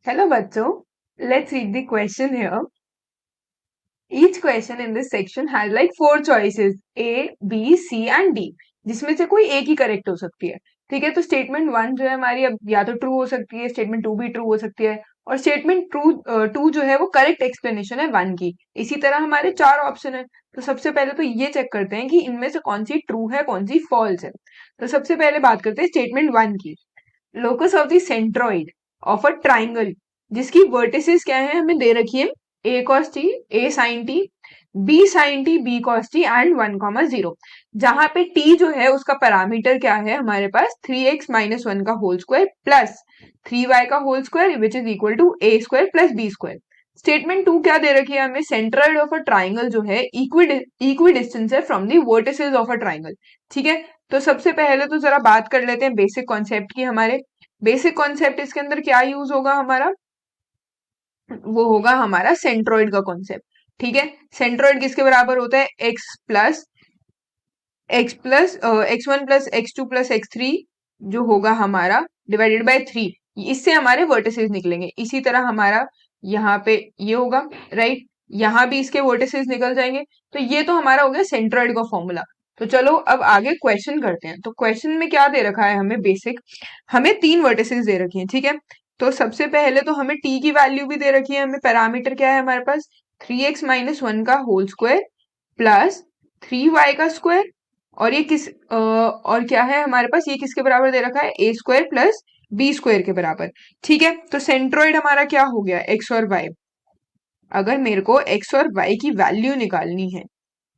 Hello बच्चों, let's read the question here. Each question in this section has like four choices A, B, C and D, जिसमें से कोई एक ही correct हो सकती है. ठीक है, तो स्टेटमेंट वन जो है हमारी अब या तो ट्रू हो सकती है, स्टेटमेंट टू भी ट्रू हो सकती है और स्टेटमेंट टू जो है वो करेक्ट एक्सप्लेनेशन है वन की. इसी तरह हमारे चार ऑप्शन है. तो सबसे पहले तो ये चेक करते हैं कि इनमें से कौन सी ट्रू है कौन सी फॉल्स है. तो सबसे पहले बात करते हैं स्टेटमेंट वन की. Locus of the centroid of a triangle जिसकी वर्टिसेस क्या है हमें दे रखी है a cos t, a sine t, b sine t, b cos t and 1,0. जहां पे टी जो है उसका पैरामीटर क्या है हमारे पास 3x - 1 का होल स्क्वायर प्लस 3y का whole square which is equal to a square plus b square. Statement two क्या दे रखी है हमें सेंट्रॉइड ऑफ अ ट्राइंगल जो है इक्वी डिस्टेंस है from the vertices of a triangle. ठीक है, तो सबसे पहले तो जरा बात कर लेते हैं बेसिक कॉन्सेप्ट की. हमारे बेसिक कॉन्सेप्ट इसके अंदर क्या यूज होगा हमारा, वो होगा हमारा सेंट्रोइड का कॉन्सेप्ट. ठीक है, सेंट्रोइड किसके बराबर होता है x1 plus x2 plus x3 जो होगा हमारा डिवाइडेड बाय 3. इससे हमारे वर्टिसेस निकलेंगे. इसी तरह हमारा यहाँ पे ये होगा राइट, यहाँ भी इसके वर्टिसेस निकल जाएंगे. तो ये तो हमारा हो गया सेंट्रोइड का फॉर्मूला. तो चलो अब आगे क्वेश्चन करते हैं. तो क्वेश्चन में क्या दे रखा है हमें बेसिक, हमें तीन वर्टिसेस दे रखी हैं. ठीक है, तो सबसे पहले तो हमें टी की वैल्यू भी दे रखी है. हमें पैरामीटर क्या है हमारे पास 3x - 1 का होल स्क्वायर प्लस 3y का स्क्वायर. और ये और क्या है हमारे पास, ये किसके बराबर दे रखा है ए स्क्वायर प्लस बी स्क्वायर के बराबर. ठीक है, तो सेंट्रोइड हमारा क्या हो गया एक्स और वाई. अगर मेरे को एक्स और वाई की वैल्यू निकालनी है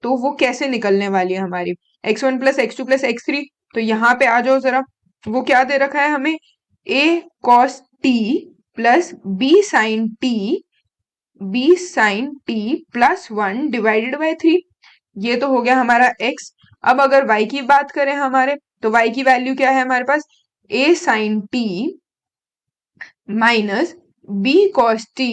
तो वो कैसे निकलने वाली है हमारी, x1 plus x2 plus x3. तो यहाँ पे आ जाओ जरा, वो क्या दे रखा है हमें a cos t plus b sin t plus 1 divided by 3. ये तो हो गया हमारा x. अब अगर y की बात करें हमारे, तो y की वैल्यू क्या है हमारे पास a sin t minus b cos t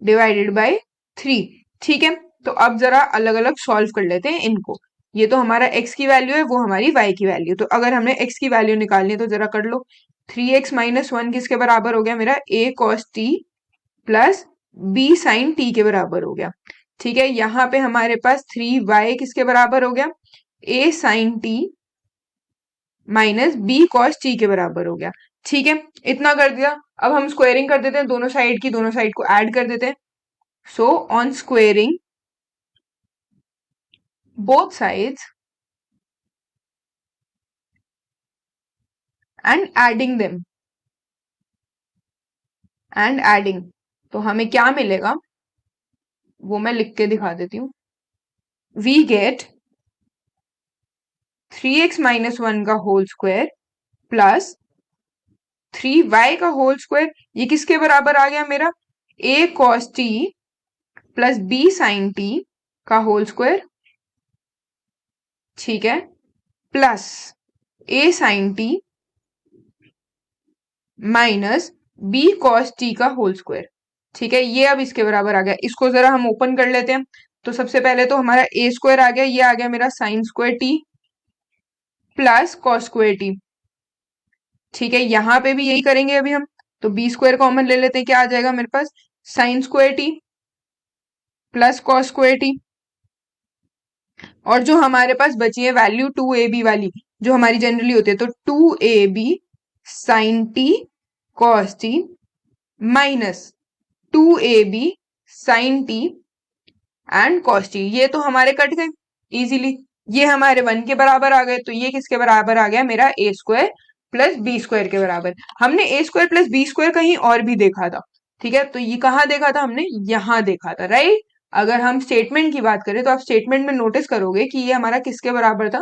divided by 3. ठीक है, तो अब जरा अलग अलग सॉल्व कर लेते हैं इनको. ये तो हमारा x की वैल्यू है, वो हमारी y की वैल्यू. तो अगर हमने x की वैल्यू निकालनी है तो जरा कर लो. 3x - 1 किसके बराबर हो गया मेरा a cos t plus b sin t के बराबर हो गया. ठीक है, यहाँ पे हमारे पास 3y किसके बराबर हो गया a sin t minus b cos t के बराबर हो गया. ठीक है, इतना कर दिया. अब हम स्क्वायरिंग कर देते हैं दोनों साइड की, दोनों साइड को ऐड कर देते हैं. So on squaring both sides and adding तो हमें क्या मिलेगा वो मैं लिख के दिखा देती हूँ. we get 3x - 1 का होल स्क्वायर प्लस 3y का होल स्क्वायर. ये किसके बराबर आ गया मेरा a cos t plus b sin t का होल स्क्वायर. ठीक है, plus a sin t minus b cos t का होल स्क्वायर. ठीक है, ये अब इसके बराबर आ गया. इसको जरा हम ओपन कर लेते हैं. तो सबसे पहले तो हमारा a स्क्वायर आ गया, ये आ गया मेरा sign square t plus cos square t. ठीक है, यहाँ पे भी यही करेंगे अभी हम. तो b स्क्वायर कॉमन ले लेते हैं, क्या आ जाएगा मेरे पास sine square t plus cos square t. और जो हमारे पास बची है वैल्यू 2ab वाली जो हमारी जनरली होती है, तो 2ab sine t cos t minus 2ab sine t and cos t. ये तो हमारे कट गए इजीली. ये हमारे 1 के बराबर आ गए. तो ये किसके बराबर आ गया मेरा ए स्क्वायर प्लस बी स्क्वायर के बराबर. हमने ए स्क्वायर प्लस बी स्क्वायर कहीं और भी देखा था. ठीक है, तो ये कहाँ देखा था हमने, यहाँ देखा था राइट. अगर हम स्टेटमेंट की बात करें तो आप स्टेटमेंट में नोटिस करोगे कि ये हमारा किसके बराबर था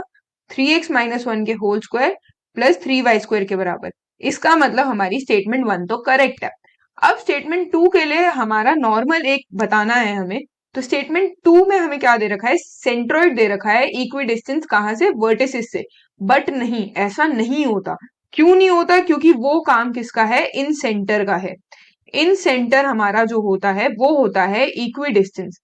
3x - 1 के whole square plus 3y square के बराबर. इसका मतलब हमारी स्टेटमेंट 1 तो करेक्ट है. अब स्टेटमेंट 2 के लिए हमारा नॉर्मल एक बताना है हमें. तो स्टेटमेंट 2 में हमें क्या दे रखा है सेंट्रोइड दे रखा है इक्वी डिस्टेंस कहाँ से वर्टिसेस से. बट नहीं, ऐसा नहीं होता. क्यों नहीं होता, क्योंकि वो काम किसका है इन सेंटर का है. इन सेंटर हमारा जो होता है वो होता है इक्वी डिस्टेंस.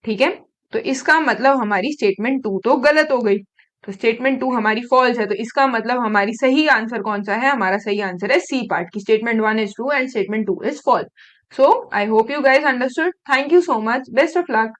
ठीक है, तो इसका मतलब हमारी स्टेटमेंट 2 तो गलत हो गई. तो स्टेटमेंट 2 हमारी फॉल्स है, तो इसका मतलब हमारी सही आंसर कौन सा है? हमारा सही आंसर है सी पार्ट की statement 1 is true and statement 2 is false. So I hope you guys understood. Thank you so much. Best of luck.